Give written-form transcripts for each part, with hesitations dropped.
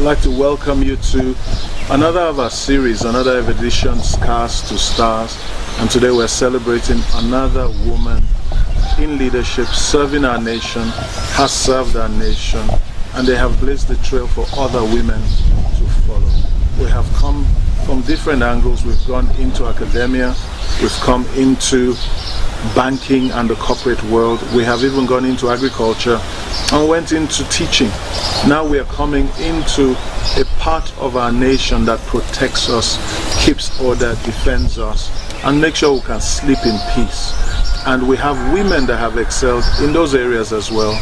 like to welcome you to another of our series, another edition, Scars to Stars. And today we're celebrating another woman in leadership, serving our nation, has served our nation, and they have blazed the trail for other women to follow. We have come from different angles. We've gone into academia, we've come into banking and the corporate world, we have even gone into agriculture and went into teaching. Now we are coming into a part of our nation that protects us, keeps order, defends us, and makes sure we can sleep in peace. And we have women that have excelled in those areas as well.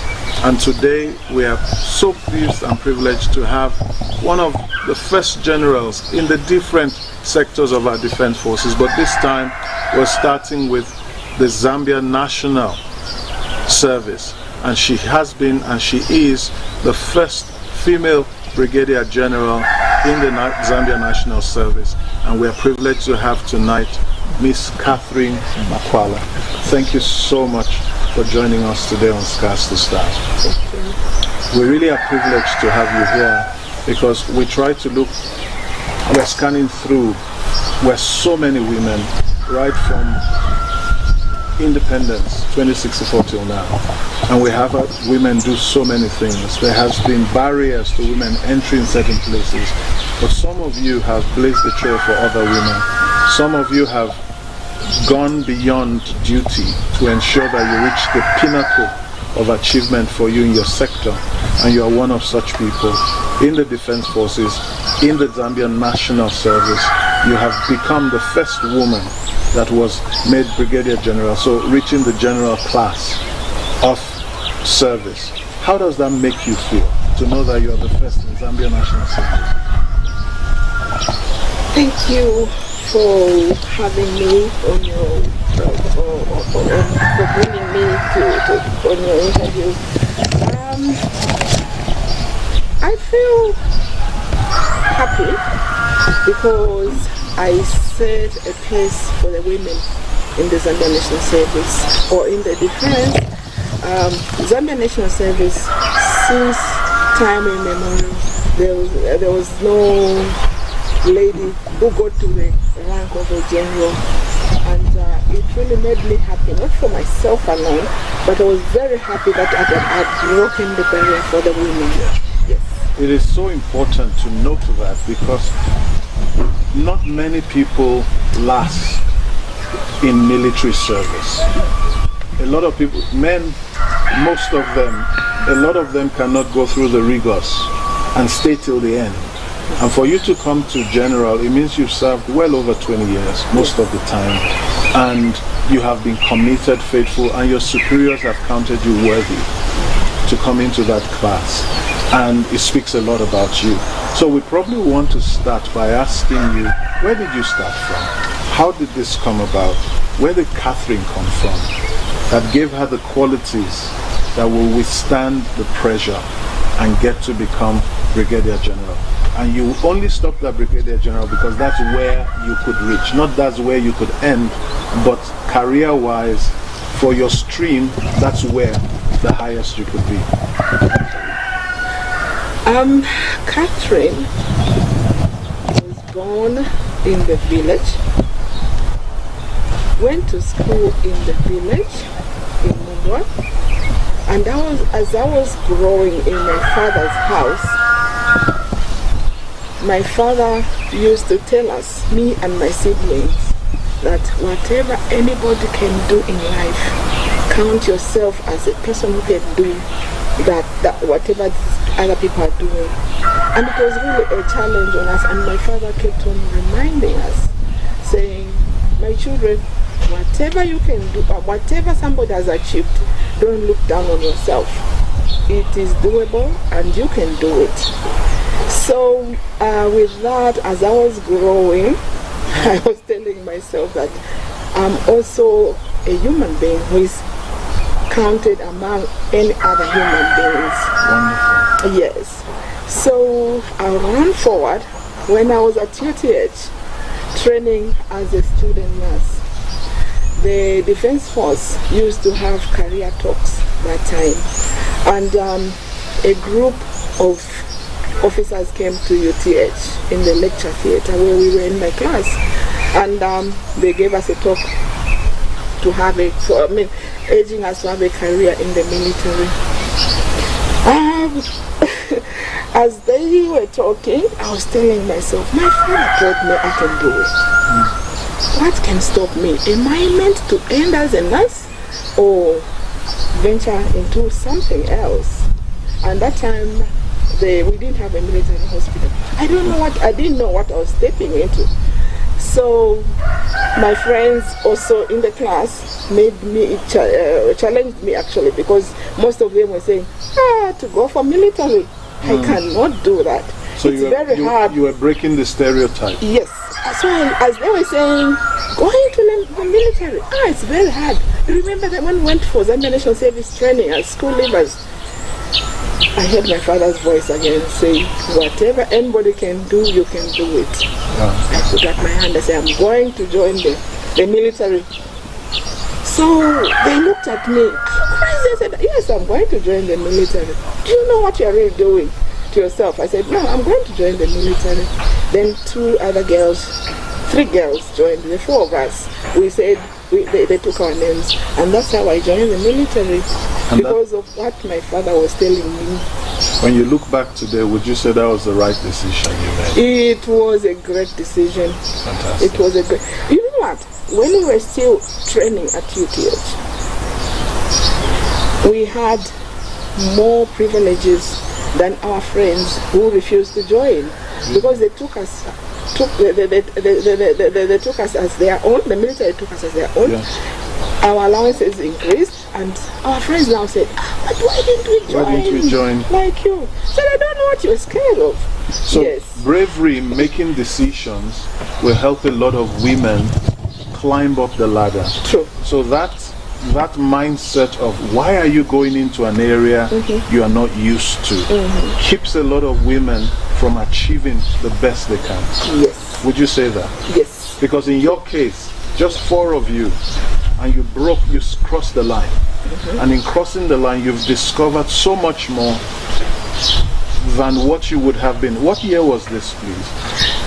And today we are so pleased and privileged to have one of the first generals in the different sectors of our defense forces. But this time we're starting with the Zambia National Service. And she has been and she is the first female Brigadier General in the Zambia National Service. And we are privileged to have tonight Miss Catherine Makwala. Thank you so much for joining us today on Scars to Stars. We really are privileged to have you here because we try to look, we're scanning through where so many women, right from independence 2064 till now, and we have women do so many things. There has been barriers to women entering certain places, but some of you have blazed the trail for other women. Some of you have gone beyond duty to ensure that you reach the pinnacle of achievement for you in your sector, and you are one of such people in the defense forces, in the Zambian National Service. You have become the first woman that was made Brigadier General, so reaching the general class of service. How does that make you feel to know that you are the first in Zambia National Service? Thank you for having me on your for bringing me on your interview. I feel happy because I set a place for the women in the Zambia National Service or in the defense. Zambia National Service, since time immemorial, there was no lady who got to the rank of a general, and it really made me happy, not for myself alone, but I was very happy that I had broken the barrier for the women. Yes. It is so important to note that because not many people last in military service. A lot of people, men, most of them, a lot of them cannot go through the rigors and stay till the end. And for you to come to general, it means you've served well over 20 years, most of the time, and you have been committed, faithful, and your superiors have counted you worthy to come into that class. And it speaks a lot about you. So we probably want to start by asking you, where did you start from? How did this come about? Where did Catherine come from that gave her the qualities that will withstand the pressure and get to become Brigadier General? And you only stopped at Brigadier General because that's where you could reach, not that's where you could end, but career-wise, for your stream, that's where the highest you could be. Catherine was born in the village, went to school in the village in Mugwa, and as I was growing in my father's house, my father used to tell us, me and my siblings, that whatever anybody can do in life, count yourself as a person who can do that whatever other people are doing. And it was really a challenge on us, and my father kept on reminding us, saying, my children, whatever you can do, or whatever somebody has achieved, don't look down on yourself. It is doable and you can do it. So with that, as I was growing, I was telling myself that I'm also a human being who is counted among any other human beings. Wonderful. Yes. So I ran forward when I was at UTH training as a student nurse. The Defense Force used to have career talks that time, and a group of officers came to UTH in the lecture theatre where we were in my class, and they gave us a talk to have urging us to have a career in the military. As they were talking, I was telling myself, my father told me I can do it. What can stop me? Am I meant to end as a nurse or venture into something else? And that time, we didn't have a military hospital. I didn't know what I was stepping into. So my friends also in the class made me challenged me actually, because most of them were saying, to go for military, I cannot do that. So it's very hard. You were breaking the stereotype. Yes. So as they were saying, going to the military, it's very hard. Remember that when we went for Zambia National Service training as school leavers, I heard my father's voice again saying, whatever anybody can do, you can do it. I put up my hand and said, I'm going to join the military. So they looked at me, are you crazy? I said, yes, I'm going to join the military. Do you know what you're really doing to yourself? I said, no, I'm going to join the military. Then 3 girls joined, the 4 of us. We said, they took our names, and that's how I joined the military, and because of what my father was telling me. When you look back today, would you say that was the right decision you made? It was a great decision. Fantastic. It was a great... You know what? When we were still training at UTH, we had more privileges than our friends who refused to join, because they took us. They took us as their own. The military took us as their own. Yeah. Our allowances increased, and our friends now said, "But why didn't we join? Why didn't we join like you?" So I don't know what you're scared of. So yes. Bravery in making decisions will help a lot of women climb up the ladder. True. So that mindset of why are you going into an area you are not used to keeps a lot of women from achieving the best they can. Yes. Would you say that? Yes. Because in your case, just 4 of you, and you crossed the line. And in crossing the line, you've discovered so much more than what you would have been. What year was this, please?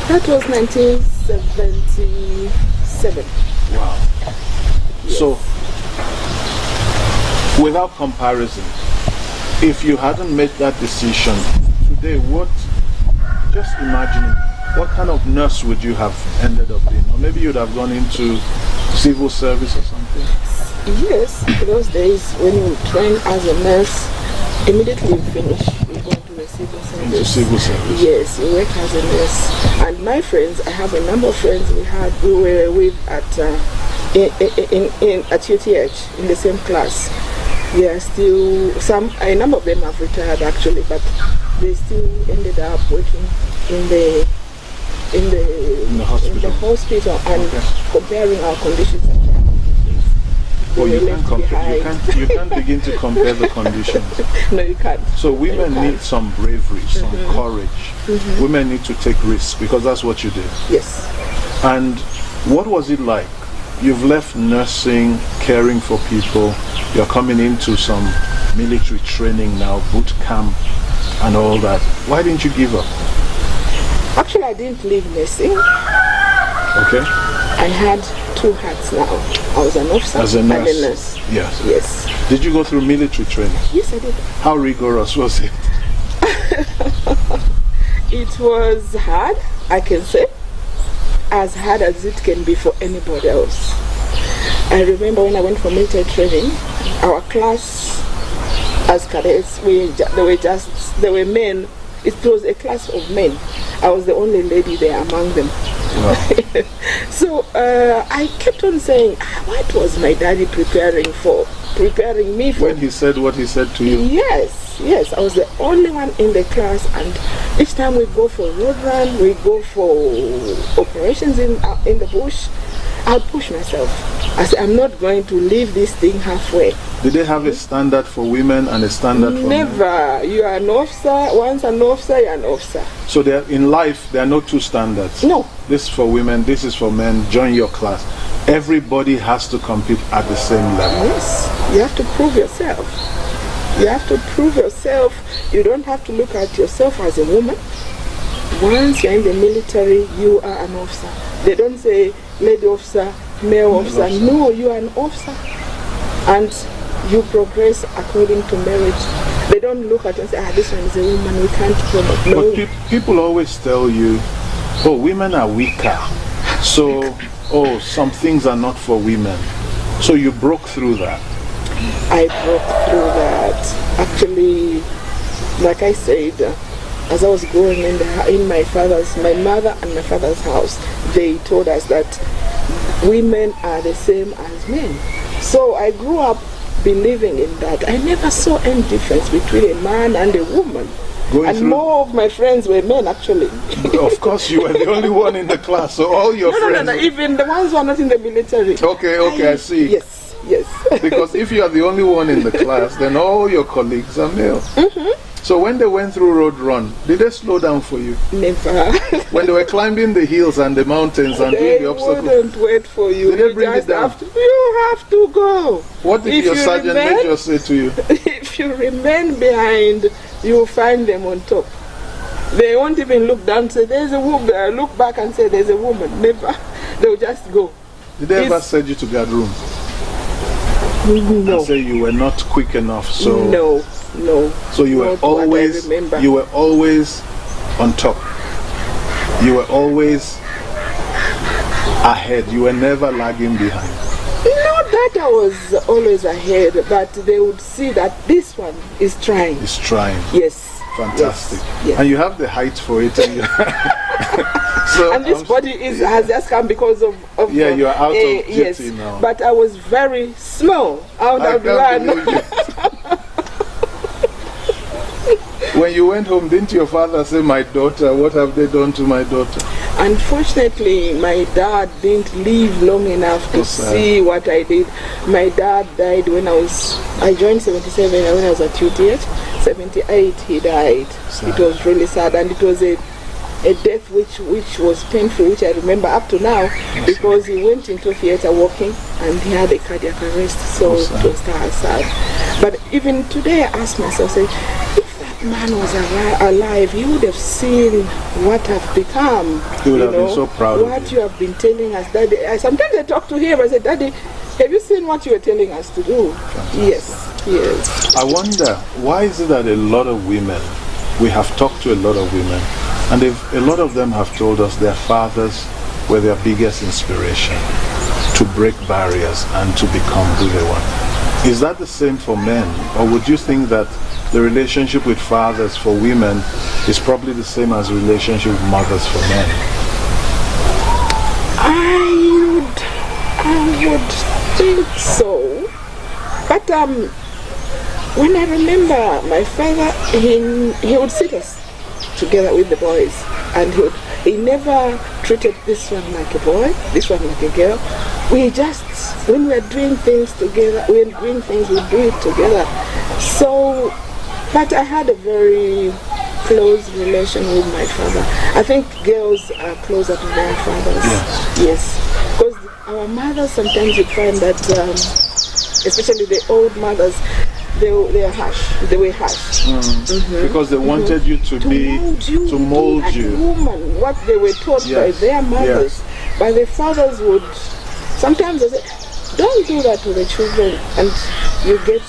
That was 1977. Wow. Yes. So, without comparison, if you hadn't made that decision today, just imagine, what kind of nurse would you have ended up being? Or maybe you'd have gone into civil service or something? Yes, in those days when you train as a nurse, immediately you finish, you go into the civil service. Into civil service? Yes, you work as a nurse. And my friends, I have a number of friends we were with at UTH in the same class. They are still, a number of them have retired actually, but they still ended up working in the hospital and comparing our conditions and their conditions. Well, you can't begin to compare the conditions. No, you can't. So women need some bravery, some courage. Women need to take risks, because that's what you did. Yes. And what was it like? You've left nursing, caring for people. You're coming into some military training now, boot camp and all that. Why didn't you give up? Actually, I didn't leave nursing. Okay. I had 2 hats now. I was an officer and a nurse. Yes. Yes. Did you go through military training? Yes, I did. How rigorous was it? It was hard, I can say. As hard as it can be for anybody else. I remember when I went for military training, our class as cadets, they were men. It was a class of men. I was the only lady there among them. Wow. So I kept on saying, what was my daddy preparing me for? When he said what he said to you? Yes, I was the only one in the class, and each time we go for road run, we go for operations in the bush, I'll push myself. I said, I'm not going to leave this thing halfway. Did they have a standard for women and a standard for men? Never. You are an officer. Once an officer, you're an officer. So in life, there are no 2 standards? No. This is for women, this is for men. Join your class. Everybody has to compete at the same level. Yes. You have to prove yourself. You have to prove yourself. You don't have to look at yourself as a woman. Once you're in the military, you are an officer. They don't say lady officer, male officer. No, you are an officer. And you progress according to merit. They don't look at you and say, this one is a woman, we can't promote. No. But people always tell you, women are weaker. So, some things are not for women. So you broke through that. I broke through that. Actually, like I said, as I was growing in my mother and my father's house, they told us that women are the same as men. So I grew up believing in that. I never saw any difference between a man and a woman. More of my friends were men, actually. Of course, you were the only one in the class, so all your friends... No, even the ones who are not in the military. Okay, I see. Yes. Because if you are the only one in the class, then all your colleagues are male. So when they went through Road Run, did they slow down for you? Never. When they were climbing the hills and the mountains and doing the obstacles? They wouldn't wait for you. Did they bring it down? You have to go. What did your sergeant major say to you? If you remain behind, you will find them on top. They won't even look down and say, there's a woman. Look back and say, there's a woman. Never. They'll just go. Did they ever send you to guard room? No. And say you were not quick enough, so... No. So you were always on top. You were always ahead. You were never lagging behind. Not that I was always ahead, but they would see that this one is trying. It's trying. Yes. Fantastic. Yes. And you have the height for it. And this body has just come because of you are out of duty now. But I was very small out of the land. When you went home, didn't your father say, my daughter, what have they done to my daughter? Unfortunately, my dad didn't live long enough to see what I did. My dad died when I joined 77, when I was at UTH. 78, he died. Sad. It was really sad, and it was a death which was painful, which I remember up to now, because he went into theater walking and he had a cardiac arrest, so it was sad. But even today I ask myself, if that man was alive, he would have seen what I've become. He would have been so proud of what you have been telling us, Daddy. Sometimes I talk to him, I say, Daddy, have you seen what you were telling us to do? Fantastic. Yes. I wonder, why is it that a lot of women, we have talked to a lot of women, and a lot of them have told us their fathers were their biggest inspiration to break barriers and to become who they want. Is that the same for men? Or would you think that the relationship with fathers for women is probably the same as the relationship with mothers for men? I would think so. But when I remember my father, he would sit us together with the boys, and he never treated this one like a boy, this one like a girl. We just, when we're doing things together, we do it together. So, but I had a very close relation with my father. I think girls are closer to their fathers. Yes. Because our mothers, sometimes you find that, especially the old mothers, they were harsh. They were harsh. Because they wanted you to mold you. Like a woman, what they were taught by their mothers. But the fathers would sometimes they say, don't do that to the children, and you get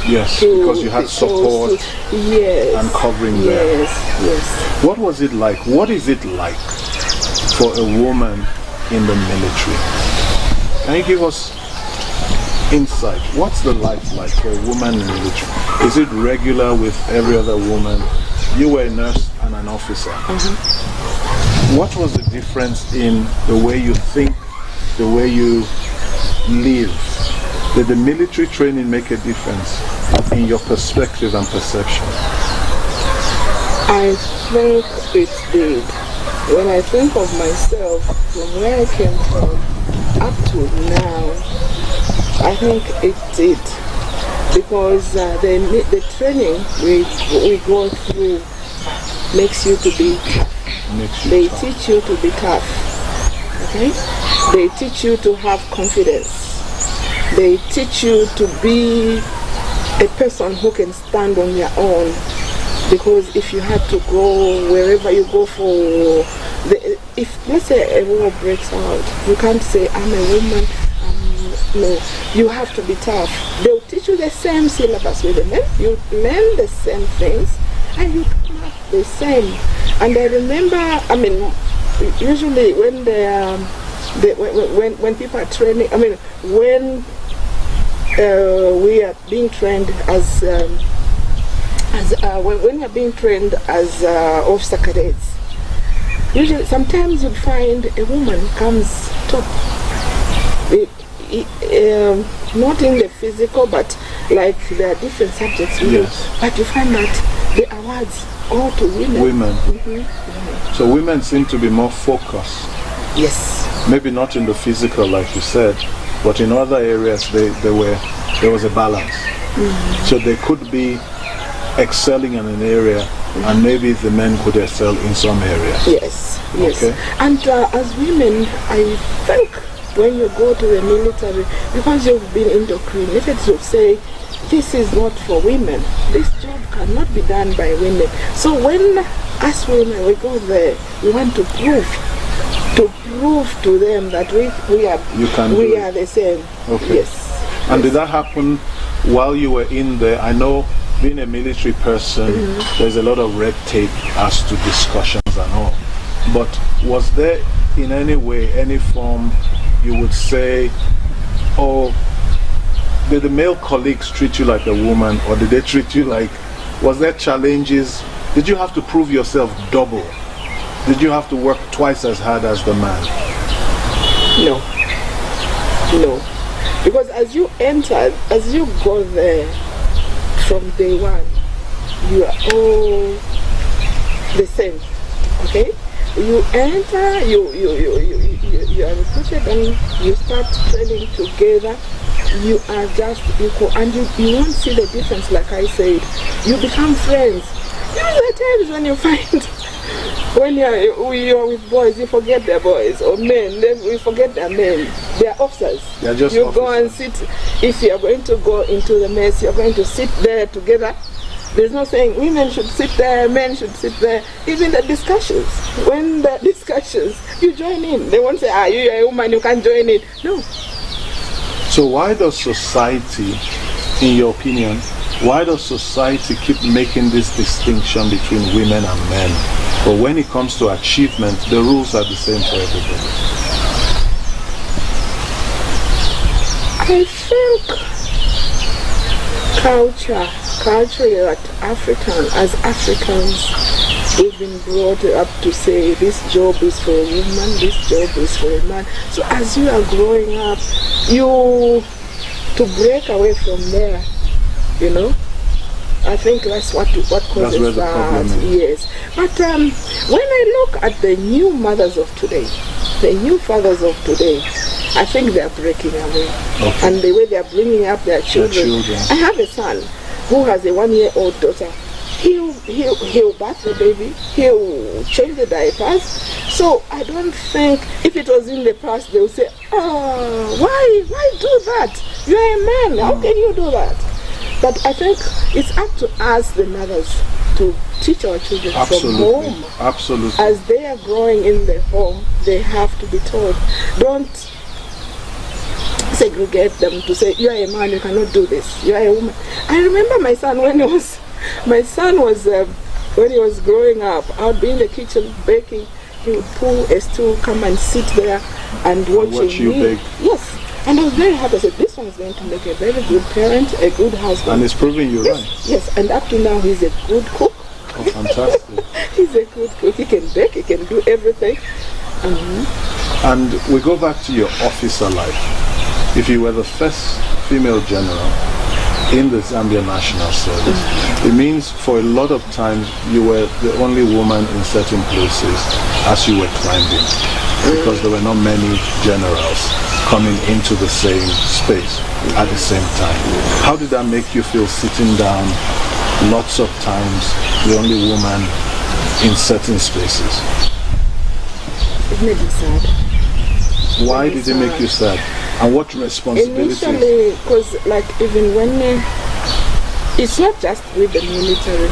because you had support and covering there. Yes. What was it like? What is it like for a woman in the military? Can you give us insight? What's the life like for a woman in the military? Is it regular with every other woman? You were a nurse and an officer. What was the difference in the way you think, the way you live? Did the military training make a difference in your perspective and perception? I think it did. When I think of myself, from where I came from up to now, I think it did. Because the training we go through makes you to be tough. They teach you to be tough. Okay? They teach you to have confidence. They teach you to be a person who can stand on their own. Because if you had to go wherever you go for, if let's say a war breaks out, you can't say I'm a woman. No, you have to be tough. They'll teach you the same syllabus with the men. You learn the same things, and you come up the same. And I remember, I mean, usually when when people are training, I mean, when we are being trained when you're being trained as officer cadets, usually sometimes you'd find a woman comes top, not in the physical, but like there are different subjects. Yes. But you find that the awards go to women. Mm-hmm. So women seem to be more focused. Yes. Maybe not in the physical, like you said, but in other areas there was a balance. Mm-hmm. So they could be excelling in an area, and maybe the men could excel in some areas. Yes, yes. Okay. And as women, I think when you go to the military, because you've been indoctrinated to say, this is not for women, this job cannot be done by women. So when us women, we go there, we want to prove to them that we are the same. Okay. Yes. And did that happen while you were in there? I know, being a military person, there's a lot of red tape as to discussions and all. But was there in any way, any form, you would say, oh, did the male colleagues treat you like a woman, or did they treat you like, was there challenges? Did you have to prove yourself double? Did you have to work twice as hard as the man? No. Because as you enter, as you go there, from day one, you are all the same. Okay? You enter, you are recruited, and you start training together. You are just equal, and you won't see the difference. Like I said, you become friends. There are times when you find when you're with boys, you forget their boys, or men, we forget their men. They are officers. They are just officers. Go and sit. If you are going to go into the mess, you're going to sit there together. There's no saying women should sit there, men should sit there. Even the discussions, when the discussions, you join in. They won't say, you're a woman, you can't join in. No. So why does society, in your opinion, why does society keep making this distinction between women and men? But when it comes to achievement, the rules are the same for everybody. I think culturally, as Africans, we've been brought up to say this job is for a woman, this job is for a man. So as you are growing up, to break away from there, you know, I think that's what causes that. Yes. But when I look at the new mothers of today, the new fathers of today, I think they are breaking away. Okay. And the way they are bringing up their children. I have a son who has a 1-year-old daughter. He'll bath the baby, he'll change the diapers. So I don't think, if it was in the past, they would say, why do that? You're a man, how can you do that? But I think it's up to us, the mothers, to teach our children from home. Absolutely. As they are growing in the home, they have to be told. Don't segregate them to say, you're a man, you cannot do this. You're a woman. I remember my son when he was growing up, I would be in the kitchen baking. He would pull a stool, come and sit there and watch you bake. Yes. And I was very happy. I said, this one is going to make a very good parent, a good husband. And it's proving you right. Yes, and up to now he's a good cook. Oh, fantastic. He's a good cook. He can bake, he can do everything. And we go back to your officer life. If you were the first female general in the Zambia National Service, it means for a lot of times you were the only woman in certain places as you were climbing, because there were not many generals coming into the same space at the same time. How did that make you feel, sitting down lots of times, the only woman in certain spaces? It made me sad. Why did it make you sad? And what responsibilities? Initially, because like even when it's not just with the military.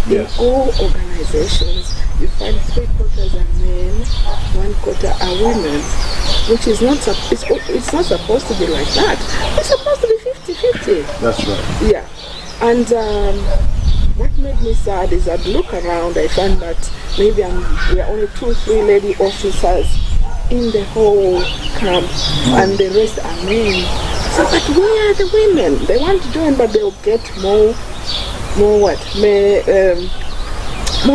Yes. In all organizations, you find 3/4 are men, 1/4 are women, which is not it's not supposed to be like that. It's supposed to be 50-50. That's right. Yeah, and what made me sad is I'd look around, I find that maybe we are only 2-3 lady officers in the whole camp, and the rest are men. So, but where are the women? They want to join, but they'll get more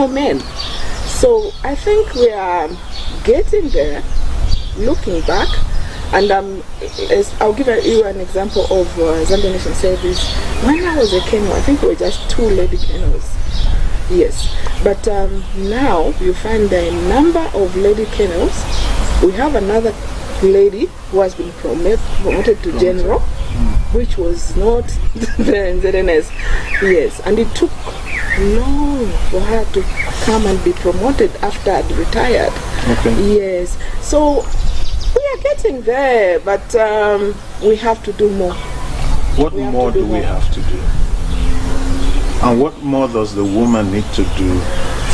men. So I think we are getting there, looking back, and I'll give you an example of Zambia Nation Service. When I was a Kenyan, I think we were just 2 lady Kenyans. Yes, but now you find a number of lady Kenyans. We have another lady who has been promoted to general, which was not the ZNS. Yes, and it took long for her to come and be promoted after I'd retired. Okay. Yes, so we are getting there, but we have to do more. What more do we have to do? And what more does the woman need to do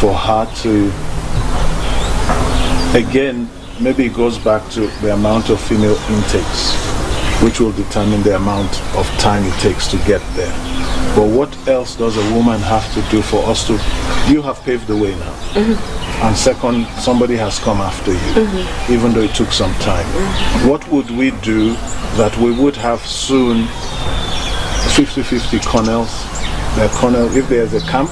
for her to, again, maybe it goes back to the amount of female intakes, which will determine the amount of time it takes to get there. But what else does a woman have to do for us to... You have paved the way now. And second, somebody has come after you, even though it took some time. What would we do that we would have soon 50-50 colonels? If there's a camp,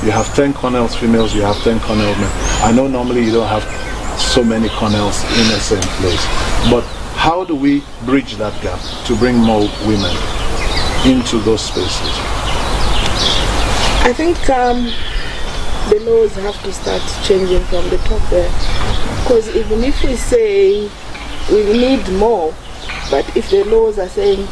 you have 10 colonels females, you have 10 colonel men. I know normally you don't have so many colonels in the same place. But how do we bridge that gap to bring more women into those spaces? I think the laws have to start changing from the top there. Because even if we say we need more, but if the laws are saying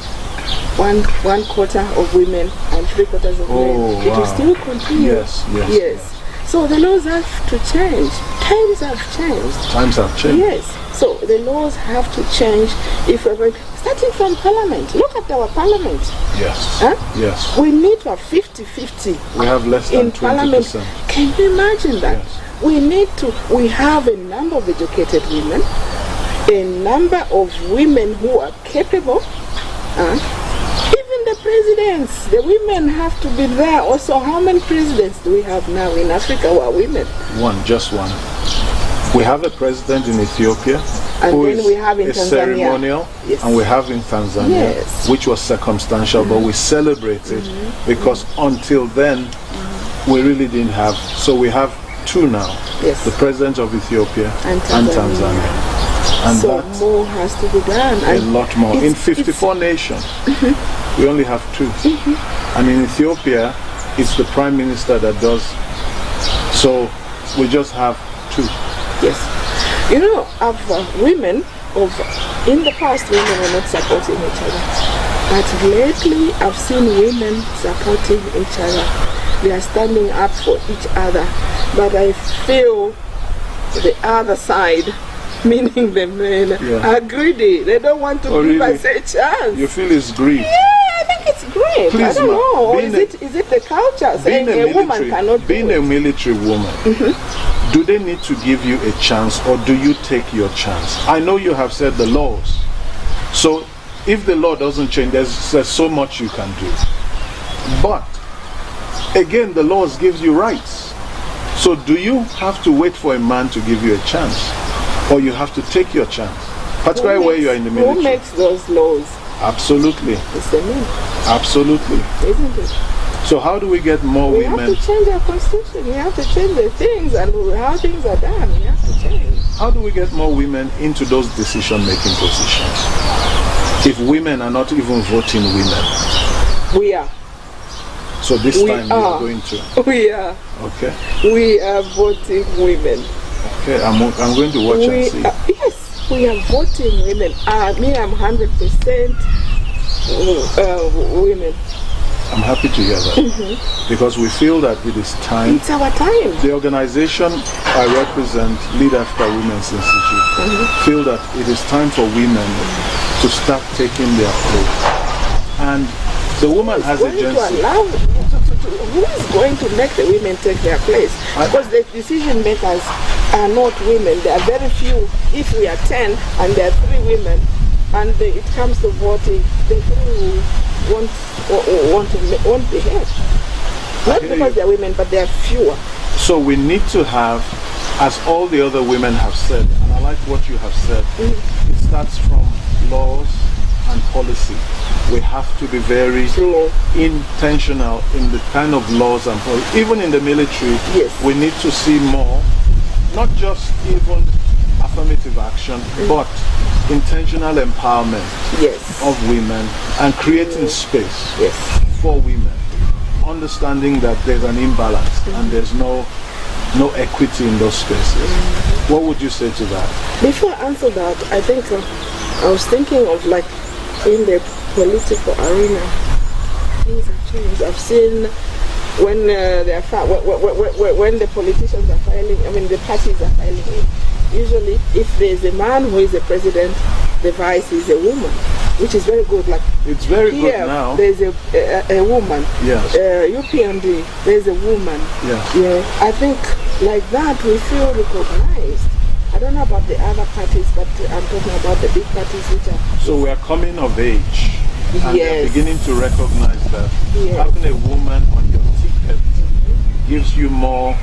1/4 of women and 3/4 of men, it will still continue. Yes. So the laws have to change. Times have changed. Yes. So the laws have to change if we're going, starting from Parliament. Look at our Parliament. Yes. Huh? Yes. We need to have 50-50. We have less than in 20%. Parliament. Can you imagine that? Yes. We have a number of educated women, a number of women who are capable. Even the presidents, the women have to be there also. How many presidents do we have now in Africa who are women? Just one. We have a president in Ethiopia, and who then is we have in a Tanzania. Ceremonial, and we have in Tanzania, which was circumstantial, but we celebrate it because until then we really didn't have. So we have 2 now, the president of Ethiopia and Tanzania. And so more has to be done. A lot more. In 54 nations, we only have 2. And in Ethiopia, it's the prime minister that does. So we just have 2. Yes. You know, in the past, women were not supporting each other. But lately, I've seen women supporting each other. They are standing up for each other. But I feel the other side, meaning the men, are greedy. They don't want to give us a chance. You feel it's greed? Yeah, I think it's greed. Please, I don't know. Is it the culture saying a woman cannot being a military woman, do they need to give you a chance, or do you take your chance? I know you have said the laws. So if the law doesn't change, there's so much you can do. But again, the laws gives you rights. So do you have to wait for a man to give you a chance, or you have to take your chance? Particularly where you are in the military. Who makes those laws? Absolutely. It's the men. Absolutely. Isn't it? So how do we get more women? We have to change our constitution. We have to change the things and how things are done. We have to change. How do we get more women into those decision-making positions? If women are not even voting women. We are. So this time we are going to. We are. Okay. We are voting women. Okay, I'm going to watch and see. Yes, we are voting women. Me, I'm 100% women. I'm happy to hear that. Because we feel that it is time. It's our time. The organization I represent, Lead Africa Women's Institute, feel that it is time for women to start taking their place. And The woman has going agency. to allow who is going to make the women take their place? Because the decision makers are not women. There are very few. If we are 10 and there are 3 women, and it comes to voting, the 3 who won't behave. Not because they are women, but they are fewer. So we need to have, as all the other women have said, and I like what you have said, it starts from laws and policy. We have to be very intentional in the kind of laws and policy. Even in the military, we need to see more, not just even affirmative action, but intentional empowerment of women and creating space for women, understanding that there's an imbalance and there's no equity in those spaces. What would you say to that? Before I answer that, I think I was thinking of like in the political arena, things have changed. I've seen when when the politicians are filing, I mean the parties are filing in. Usually, if there's a man who is the president, the vice is a woman, which is very good. Like it's very here, good now. There's a woman. Yes. UPND, there's a woman. Yes. Yeah. I think like that we feel recognized. I don't know about the other parties, but I'm talking about the big parties which are... So we are coming of age, and we are beginning to recognize that having a woman on your ticket gives you more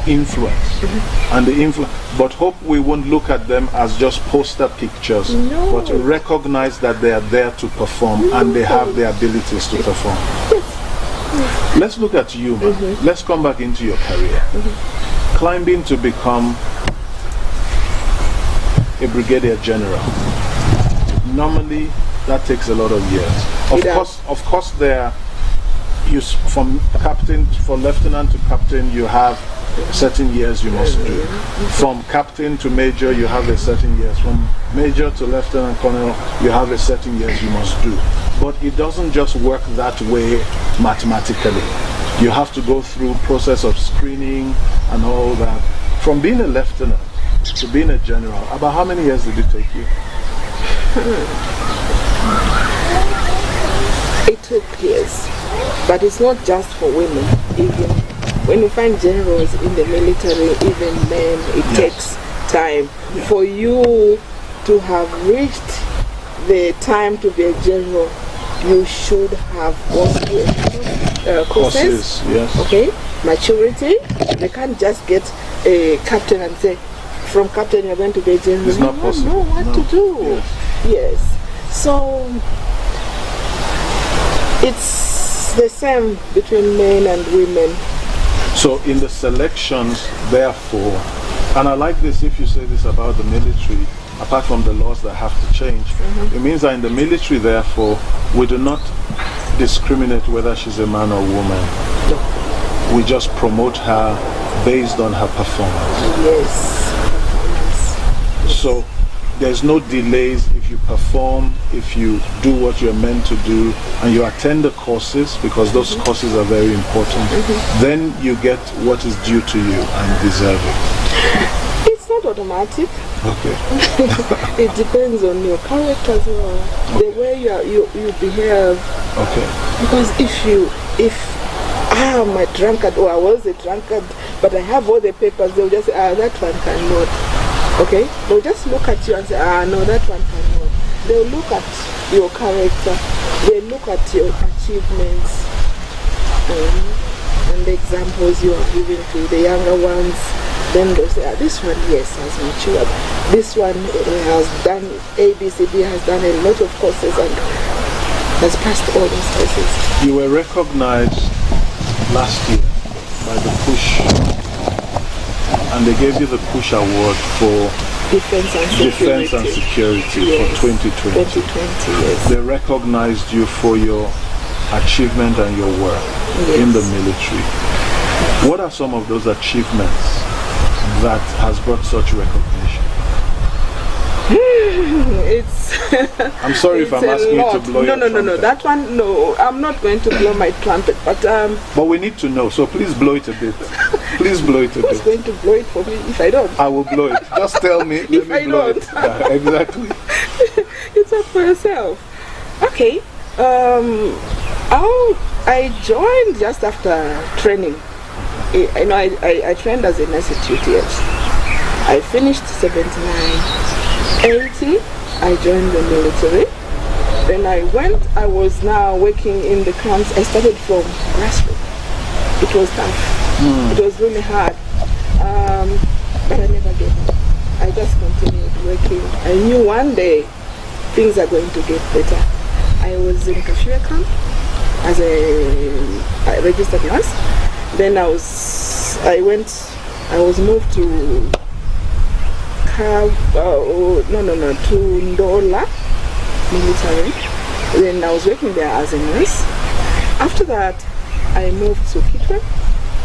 influence, and the influence. But hope we won't look at them as just poster pictures, but recognize that they are there to perform and they have the abilities to perform. Let's look at you, man. Let's come back into your career. Climbing to become a brigadier general. Normally, that takes a lot of years. Of course, there from captain, from lieutenant to captain, you have certain years you must do. From captain to major, you have a certain years. From major to lieutenant colonel, you have a certain years you must do. But it doesn't just work that way mathematically. You have to go through process of screening and all that. From being a lieutenant to being a general, about how many years did it take you? It took years, but it's not just for women. Even when you find generals in the military, even men, it takes time for you to have reached the time to be a general. You should have gone through a courses, okay, maturity. They can't just get a captain and say, from captain you're going to be a general. It's not possible. Know what to do. Yes. So it's the same between men and women. So in the selections, therefore, and I like this if you say this about the military, apart from the laws that have to change, it means that in the military, therefore, we do not discriminate whether she's a man or woman. No. We just promote her based on her performance. Yes. So there's no delays if you perform, if you do what you're meant to do, and you attend the courses, because those courses are very important, then you get what is due to you and deserve it. It's not automatic. Okay. It depends on your character as well, the way you behave. Okay. Because if I am a drunkard, or I was a drunkard, but I have all the papers, they'll just say, that one cannot. Okay? They'll just look at you and say, no, that one cannot. They'll look at your character, they look at your achievements, and the examples you are giving to the younger ones. Then they'll say, this one, yes, has matured. This one has done ABCD, has done a lot of courses and has passed all those courses. You were recognized last year by the PUSH, and they gave you the PUSH award for Defense and Security for 2020. 2020, yes. They recognized you for your achievement and your work in the military. What are some of those achievements that has brought such recognition? I'm sorry if I'm asking you to blow your trumpet. No. That one, no. I'm not going to blow my trumpet, but we need to know, so please blow it a bit. Please blow it a bit. Who's going to blow it for me if I don't? I will blow it. Just tell me, let me blow it. Yeah, exactly. It's up for yourself. Okay. I joined just after training. I trained as a nurse at UTH. I finished 79, 80. I joined the military. Then I was now working in the camps. I started from grassroots. It was tough. It was really hard. But I never gave up. I just continued working. I knew one day things are going to get better. I was in Kashmir camp as a registered nurse. Then I was moved to to Ndola military. Then I was working there as a nurse. After that, I moved to Kitwe,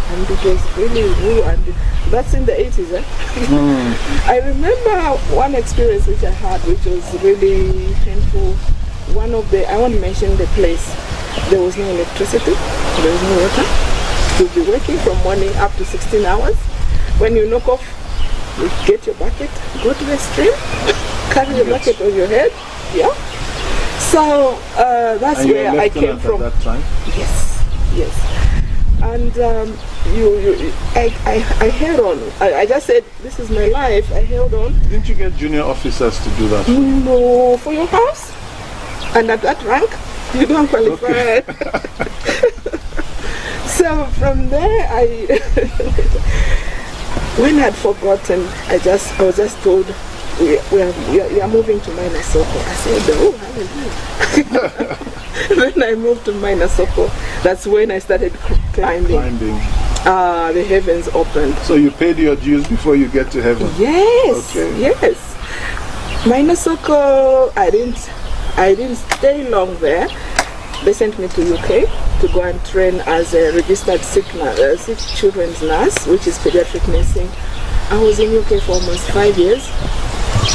and it was really new, and that's in the 80s. I remember one experience which I had, which was really painful. I won't mention the place. There was no electricity, there was no water. You'll be working from morning up to 16 hours. When you knock off, you get your bucket, go to the stream, carry your bucket on your head. Yeah. So that's where I came from. At that time? Yes. And I held on. I just said, this is my life. I held on. Didn't you get junior officers to do that? No, for your house. And at that rank, you don't qualify. Okay. So from there, when I'd forgotten, I was just told, we are moving to Minasoko. I said, oh, hallelujah. Then I moved to Minasoko. That's when I started climbing. The heavens opened. So you paid your dues before you get to heaven? Yes. Okay. Yes. Minasoko, I didn't stay long there. They sent me to UK to go and train as a registered sick children's nurse, which is pediatric nursing. I was in UK for almost 5 years,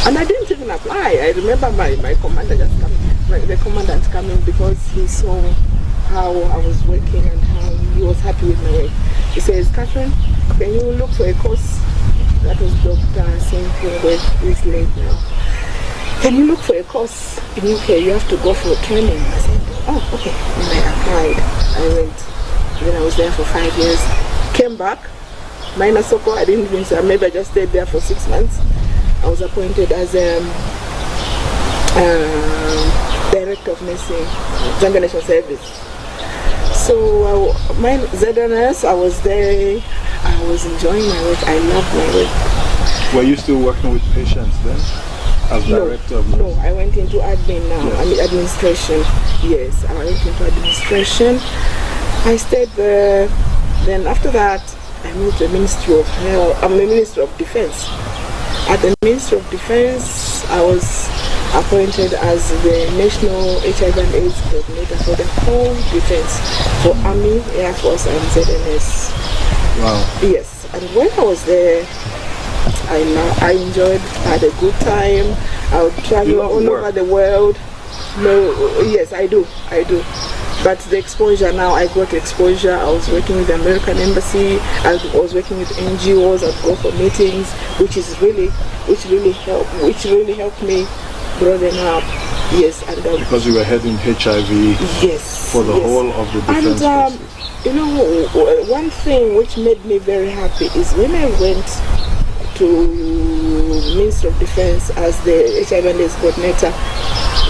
and I didn't even apply. I remember my commander just coming, the commandant coming, because he saw how I was working and how he was happy with my work. He says, Catherine, can you look for a course? That was Dr. Singh, who is late now. Can you look for a course in UK? You have to go for training. I said, oh, okay. And I applied. I went. Then I was there for 5 years. Came back. Minasoko, I didn't even say, maybe I just stayed there for 6 months. I was appointed as Director of Nursing, Zambia National Service. So, my ZNS, I was there. I was enjoying my work. I loved my work. Were you still working with patients then? As director of nursing? No, I went into admin now. Yes. I mean administration. Yes, I went into administration. I stayed there. Then after that, I moved to the Ministry of Health. I'm the Ministry of Defense. At the Ministry of Defense, I was appointed as the National HIV and AIDS Coordinator for the whole defense, for Army, Air Force, and ZNS. Wow. Yes, and when I was there, I enjoyed, had a good time. I would travel all over the world. No, yes, I do. But the exposure now, I got exposure. I was working with the American Embassy. I was working with NGOs. I'd go for meetings, which really helped me broaden up. Yes, and because you were heading HIV. Yes. For the whole of the defense forces. You know, one thing which made me very happy is when I went to Ministry of Defense as the HIV and AIDS coordinator,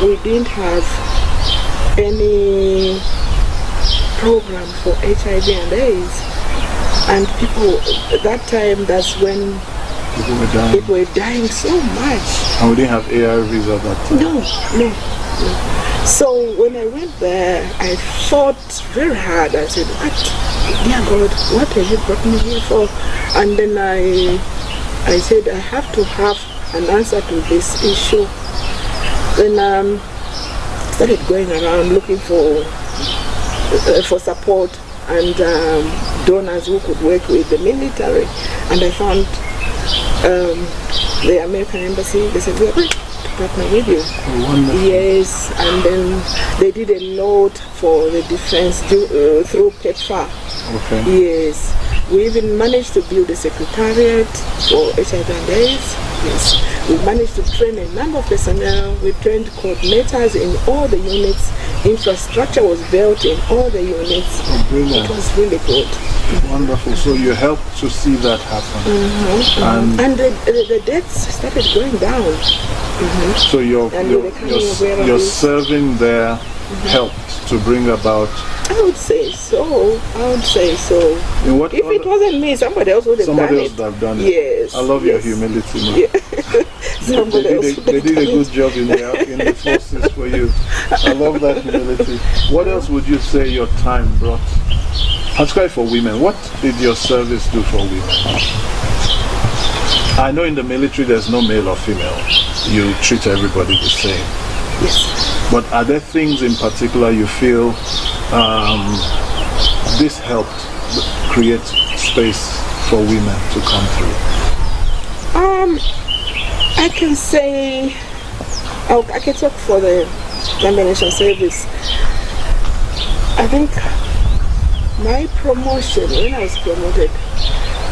we didn't have any program for HIV and AIDS, and that time, that's when people were dying so much. And we didn't have ARVs at that time? No. So when I went there, I thought very hard. I said, what? Dear God, what have you brought me here for? And then I said, I have to have an answer to this issue. Then started going around looking for support and donors who could work with the military. And I found the American Embassy. They said, we are going to partner with you. Oh, yes, and then they did a lot for the defense through PEPFAR. Okay. Yes. We even managed to build a secretariat for HIV and AIDS. Yes. We managed to train a number of personnel. We trained coordinators in all the units infrastructure was built in all the units. Oh, brilliant. It was really good. Wonderful. So you helped to see that happen. And the deaths started going down. So your serving there helped to bring about. I would say so. If it wasn't me, somebody else would have done it. Somebody else would have done it. Yes. I love your humility. Yeah. They did a good job in the forces for you. I love that humility. What else would you say your time brought? Particularly for women, what did your service do for women? I know in the military there's no male or female. You treat everybody the same. Yes. But are there things in particular you feel this helped create space for women to come through? I can say, I can talk for the combination service. I think my promotion, when I was promoted,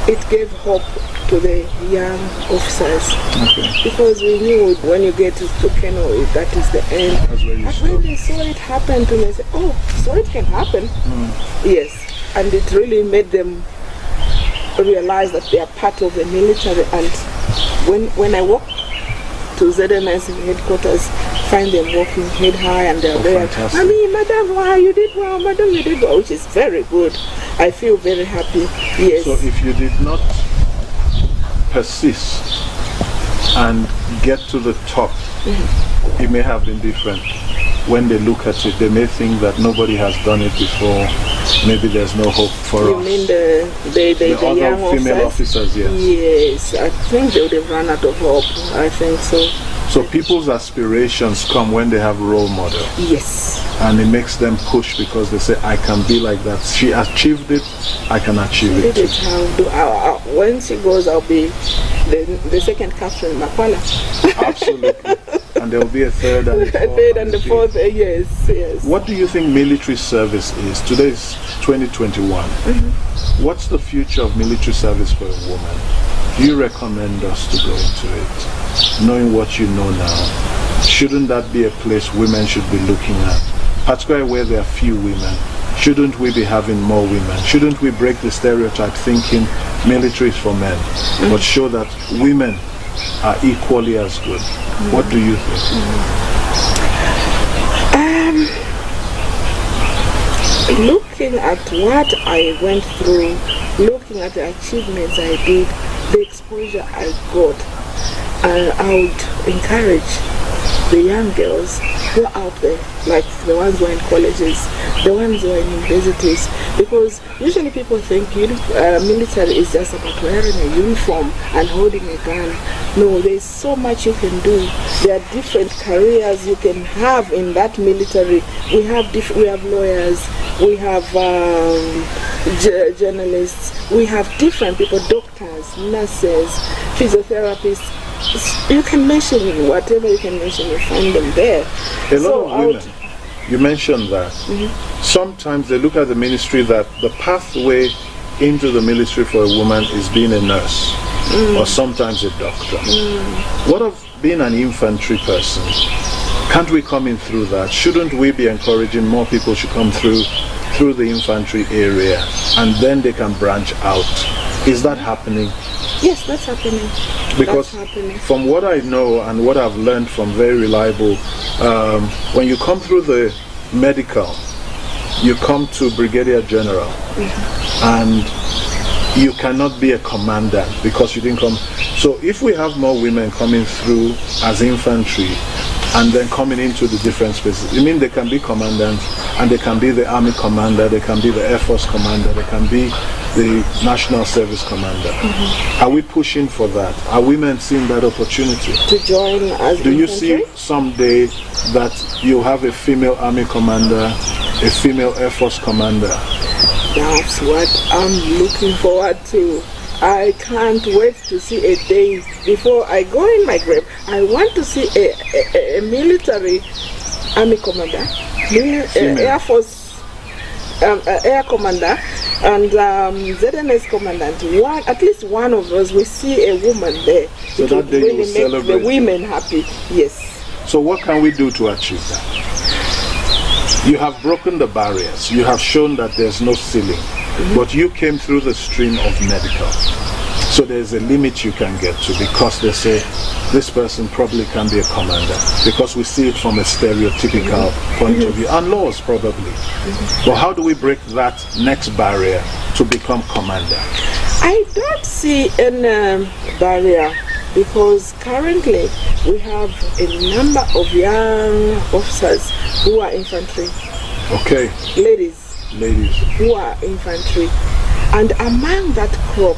it gave hope to the young officers. Okay. Because we knew when you get to Keno, that is the end. That's where you but when they saw it happen to me, they said, oh, so it can happen. Yes. And it really made them realize that they are part of the military. And when I walk to ZNS headquarters, find them walking head high and they're there. I mean, madam, wow, you did well, madam, you did well, which is very good. I feel very happy. Yes. So if you did not persist and get to the top, it may have been different. When they look at it, they may think that nobody has done it before. Maybe there's no hope for us. You mean the other young female officers? Yes. Yes, I think they would have run out of hope. I think so. So people's aspirations come when they have a role model. Yes. And it makes them push because they say, I can be like that. She achieved it, I can achieve it too. When she goes, I'll be the second Catherine Makwala. Absolutely. And there will be a third and a fourth. A third and the fourth, yes. What do you think military service is? Today is 2021. What's the future of military service for a woman? Do you recommend us to go into it? Knowing what you know now, shouldn't that be a place women should be looking at? Particularly where there are few women. Shouldn't we be having more women? Shouldn't we break the stereotype thinking military is for men, but show that women are equally as good? What do you think? Looking at what I went through, looking at the achievements I did, the exposure I got, I would encourage the young girls who are out there, like the ones who are in colleges, the ones who are in universities, because usually people think military is just about wearing a uniform and holding a gun. No, there's so much you can do. There are different careers you can have in that military. We have lawyers, we have journalists, we have different people, doctors, nurses, physiotherapists. You can mention whatever you can mention, you find them there. A lot of women, you mentioned that. Sometimes they look at the ministry that the pathway into the military for a woman is being a nurse or sometimes a doctor. What of being an infantry person? Can't we come in through that? Shouldn't we be encouraging more people should come through the infantry area and then they can branch out? Is that happening? Yes, that's happening. Because from what I know and what I've learned from very reliable, when you come through the medical, you come to Brigadier General, and you cannot be a commandant because you didn't come. So if we have more women coming through as infantry and then coming into the different spaces, I mean they can be commandants and they can be the Army commander, they can be the Air Force commander, they can be the National Service commander. Are we pushing for that? Are women seeing that opportunity? To join as Do infantry? you see someday that you have a female Army commander, a female Air Force commander? That's what I'm looking forward to. I can't wait to see a day before I go in my grave. I want to see a military Army commander, Air Force Air commander, and ZNS commandant. At least one of us, we see a woman there. So it that day really you will celebrate the women happy. Yes. So what can we do to achieve that? You have broken the barriers. You have shown that there's no ceiling. But you came through the stream of medical. So there's a limit you can get to, because they say this person probably can be a commander, because we see it from a stereotypical point of view, and laws probably. But how do we break that next barrier to become commander? I don't see any barrier, because currently we have a number of young officers who are infantry. Okay. Ladies who are infantry. And among that crop,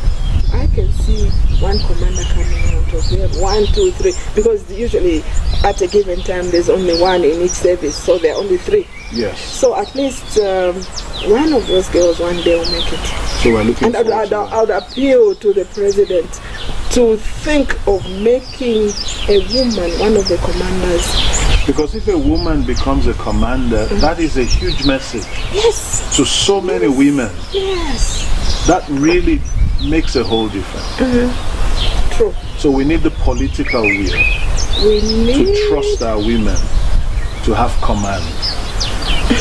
I can see one commander coming out of there, 1, 2, 3, because usually at a given time there's only one in each service, so there are only 3. Yes. So at least one of those girls one day will make it. So we're looking and I would appeal to the president to think of making a woman one of the commanders. Because if a woman becomes a commander, that is a huge message. Yes. To so many women. Yes. That really makes a whole difference. True. So we need the political will. We need to trust our women to have command.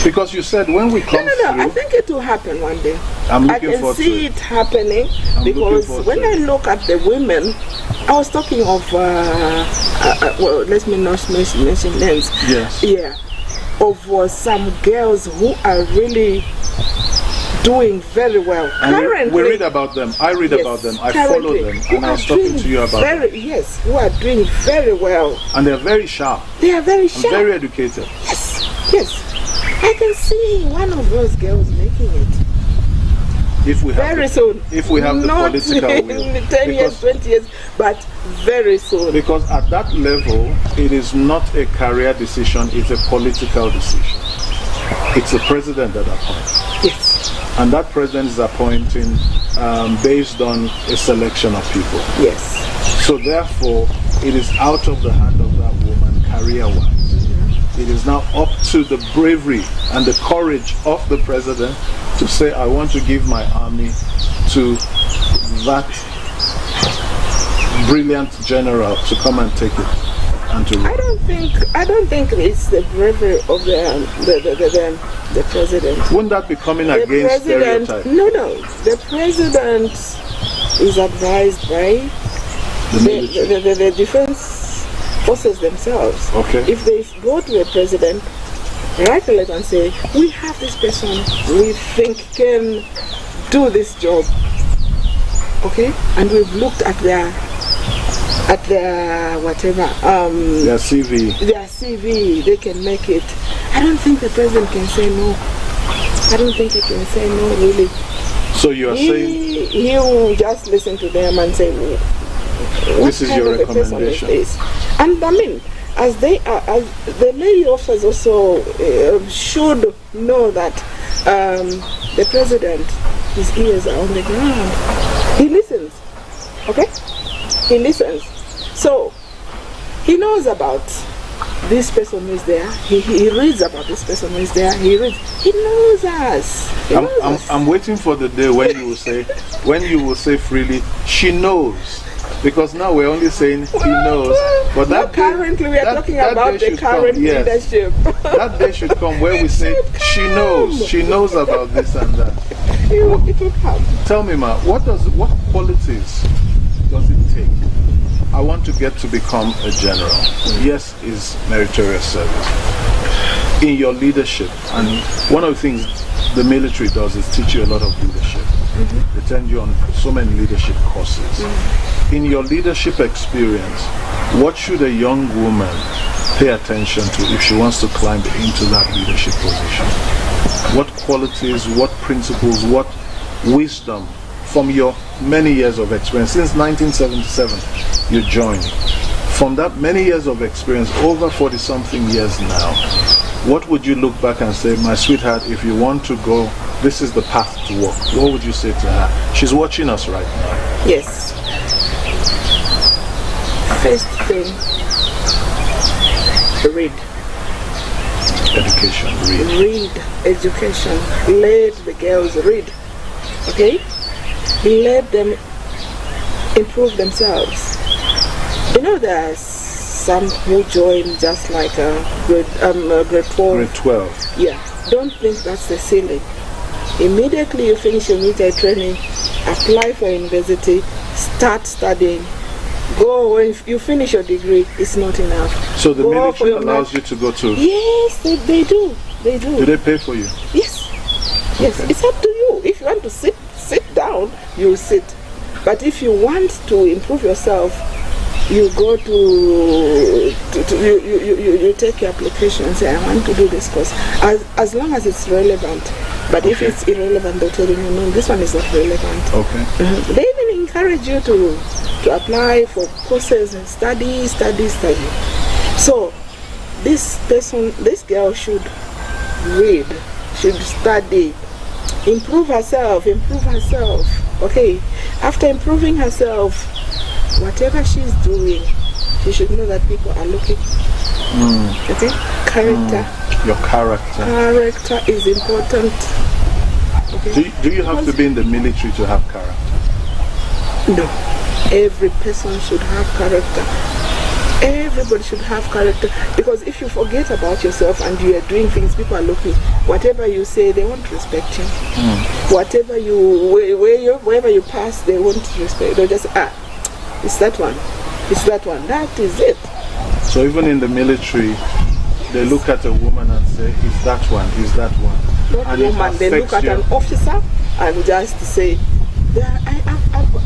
Because you said when we come through, I think it will happen one day. I can see it happening, because when I look at the women, I was talking of well, let me not mention names. Yes. Yeah. Of some girls who are really doing very well. And currently, we read about them. I read about them. I follow them. And I was talking to you about them. Yes, who are doing very well. And they're very sharp. They are very sharp. And very educated. Yes, yes. I can see one of those girls making it. If we have very soon. If we have the not political in will. 10 years, 20 years, but very soon. Because at that level, it is not a career decision, it's a political decision. It's the president that appoints. Yes. And that president is appointing based on a selection of people. Yes. So therefore, it is out of the hand of that woman career-wise. It is now up to the bravery and the courage of the president to say, I want to give my army to that brilliant general to come and take it and to rule. I don't think it's the bravery of the president. Wouldn't that be coming against stereotype? No. The president is advised by the defense forces themselves. Okay. If they go to the president, write a letter and say, we have this person we think can do this job. Okay? And we've looked at their whatever their CV, they can make it. I don't think the president can say no. I don't think he can say no, really. So you are saying he will just listen to them and say, this is your recommendation. And I mean, as the lady officers also should know that the president, his ears are on the ground. He listens. Okay? He listens. So he knows about this person who is there. He reads about this person who is there. He knows us. I'm waiting for the day when you will say freely, she knows. Because now we're only saying he knows. But that currently we are talking about the current leadership. That day should come where we say she knows. She knows about this and that. It will come. Tell me, Ma, what qualities does it take? I want to get to become a general. Yes, is meritorious service. In your leadership, and one of the things the military does is teach you a lot of leadership. They send you on so many leadership courses. In your leadership experience, what should a young woman pay attention to if she wants to climb into that leadership position? What qualities, what principles, what wisdom from your many years of experience? Since 1977, you joined. From that many years of experience, over 40-something years now, what would you look back and say, my sweetheart, if you want to go, this is the path to walk? What would you say to her? She's watching us right now. Yes. First thing, read. Education, read. Education. Let the girls read. Okay? Let them improve themselves. You know, there are some who join just like grade 12. Grade 12. Yeah, don't think that's the ceiling. Immediately you finish your military training, apply for university, start studying. Go, when you finish your degree, it's not enough. So the military allows you to go to? Yes, they do. They do. Do they pay for you? Yes. Yes, it's up to you. If you want to sit down, you sit. But if you want to improve yourself, you go you take your application and say, I want to do this course. As long as it's relevant. But if it's irrelevant, they'll tell you, no, this one is not relevant. Okay. They even encourage you to apply for courses and study. So this girl should read, should study, improve herself. Okay. After improving herself, whatever she's doing, she should know that people are looking. Okay? Character. Your character. Character is important. Okay? Do you have to be in the military to have character? No. Every person should have character. Everybody should have character, because if you forget about yourself and you are doing things, people are looking. Whatever you say, they won't respect you. Wherever you pass, they won't respect. They'll just it's that one. That is it. So even in the military, they look at a woman and say, "Is that one? Is that one?" Not and woman. They look at an officer and just say,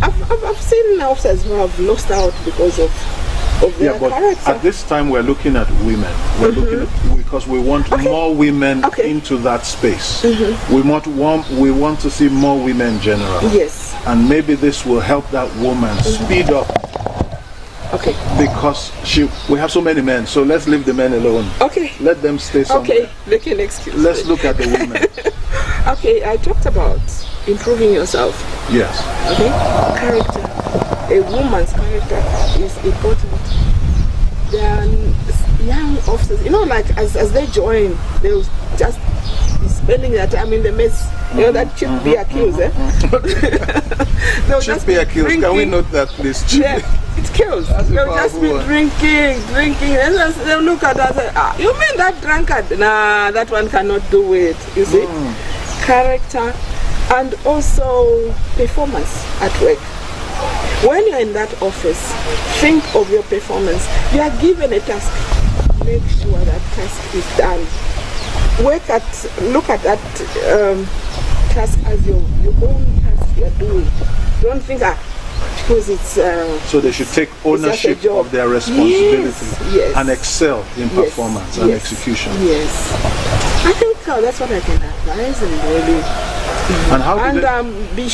"I've seen officers who have lost out because of their character." At this time we're looking at women. We're looking at, because we want more women into that space. We want to see more women generally. Yes. And maybe this will help that woman speed up. Okay. Because we have so many men, so let's leave the men alone. Okay. Let them stay somewhere. Okay, they can excuse Let's me. look at the women. Okay, I talked about improving yourself. Yes. Okay? Character. A woman's character is important. There are young officers, like as they join, they'll just be spending their time in the mess. That should be accused, They'll just be drinking. Can we note that, please? Yeah, it kills. They'll just be drinking. And they'll look at us and say, you mean that drunkard? Nah, that one cannot do it. You see? Character and also performance at work. When you're in that office, think of your performance. You are given a task. Make sure that task is done. Look at that task as your own task you are doing. Don't think because it's so they should take ownership of their responsibility and excel in performance and execution. Yes, I think that's what I can advise and really. Be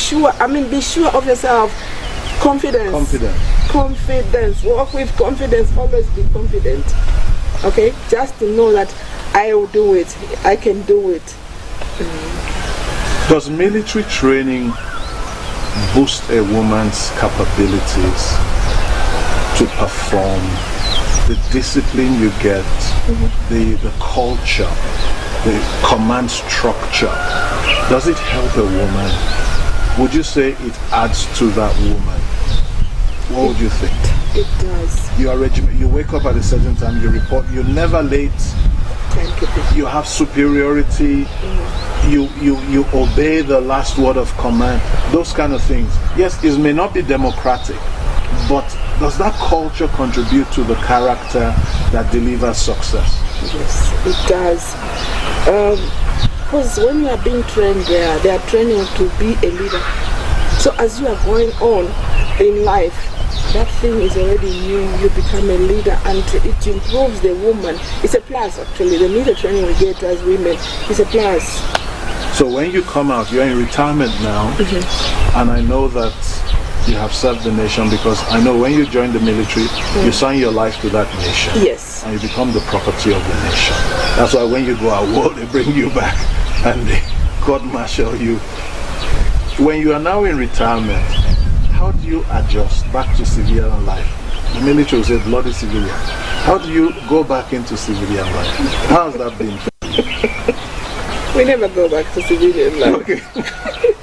sure of yourself. Confidence. Walk with confidence. Always be confident. Okay, just to know that I will do it. I can do it. Does military training boost a woman's capabilities to perform? The discipline you get, the culture, the command structure, does it help a woman? Would you say it adds to that woman? What would you think? It does. You are you wake up at a certain time, you report, you're never late. You have superiority. You obey the last word of command. Those kind of things. Yes, it may not be democratic, but does that culture contribute to the character that delivers success? Yes, it does. Because when you are being trained there, they are training you to be a leader. So as you are going on in life, that thing is already new. You become a leader, and it improves the woman. It's a plus, actually. The leader training we get as women is a plus. So when you come out, you're in retirement now, and I know that you have served the nation, because I know when you join the military, you sign your life to that nation. Yes. And you become the property of the nation. That's why when you go out war, they bring you back and they court-martial you. When you are now in retirement, how do you adjust back to civilian life? The military will say bloody civilian. How do you go back into civilian life? How has that been? We never go back to civilian life. Okay.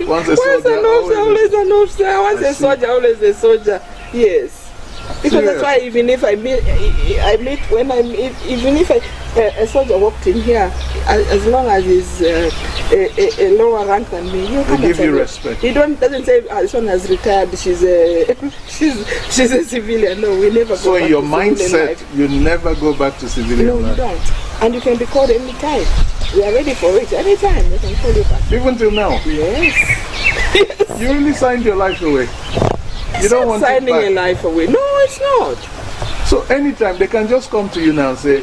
Once a soldier, always an officer. Once a soldier, always a soldier. Yes. Because that's why even if even if a soldier walked in here, as long as he's a lower rank than me, you they give you respect. He doesn't say this one has retired. She's a she's a civilian. No, we never. So go back in your to mindset, life. you never go back to civilian No, life. you don't. And you can be called anytime. We are ready for it. Anytime they can call you back. Even till now. Yes. You really signed your life away. You don't want signing it back. a life away. No, it's not. So anytime they can just come to you now and say,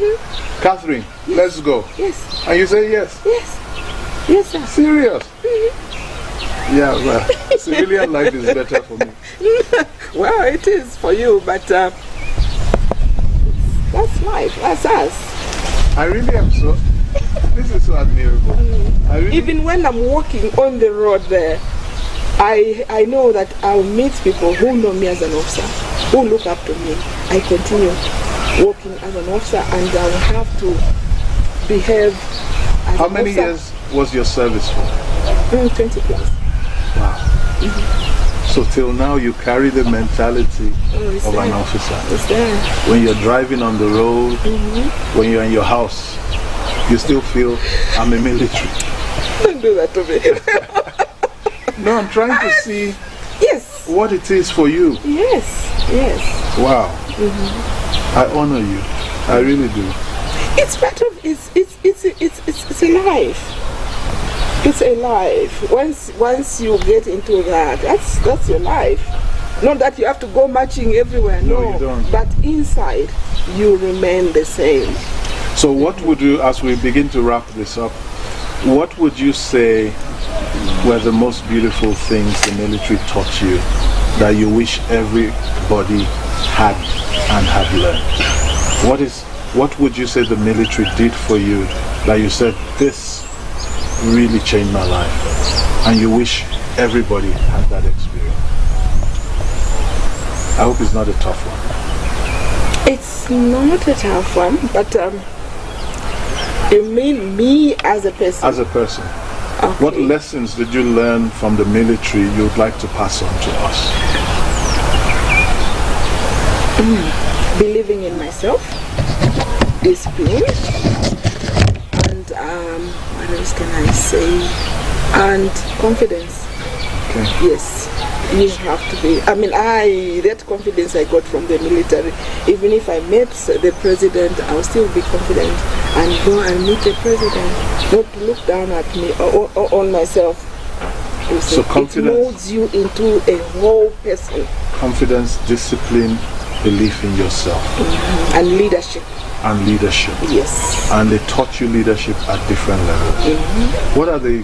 Catherine, let's go. Yes. And you say yes. Yes. Yes, sir. Serious? Yeah, well, civilian life is better for me. Well, it is for you, but that's life. That's us. I really am so. This is so admirable. I really, Even when I'm walking on the road there, I know that I'll meet people who know me as an officer, who look up to me. I continue walking as an officer, and I will have to behave as how an many officer. years was your service for? 20 plus. Wow. So till now you carry the mentality It's of an there. officer. It's there. When you're driving on the road, when you're in your house, you still feel I'm a military. Don't do that to me. No, I'm trying to see Yes. what it is for you. Yes. Yes. Wow. I honor you. I really do. It's part of it's a life. It's a life. Once you get into that, that's your life. Not that you have to go marching everywhere. No, you don't. But inside, you remain the same. So what would you, as we begin to wrap this up, what would you say were the most beautiful things the military taught you that you wish everybody had and had learned? What would you say the military did for you that you said, this really changed my life, and you wish everybody had that experience? I hope it's not a tough one. It's not a tough one, but you mean me as a person? As a person, Okay. what lessons did you learn from the military you would like to pass on to us? Believing in myself, discipline, and what else can I say? And confidence. Okay. Yes, you have to be. I mean, that confidence I got from the military. Even if I met the president, I'll still be confident and go and meet the president. Not to look down at me or on myself. You see, So confidence- it molds you into a whole person. Confidence, discipline, belief in yourself, And leadership. and leadership. Yes. And they taught you leadership at different levels. What are the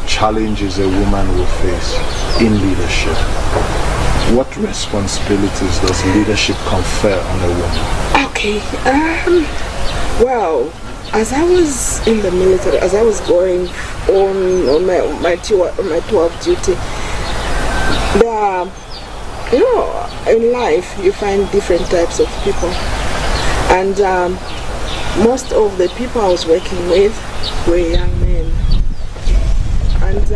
challenges a woman will face in leadership? What responsibilities does leadership confer on a woman? Okay. Well, as I was in the military, as I was going on my tour of duty, in life you find different types of people, and most of the people I was working with were young men, and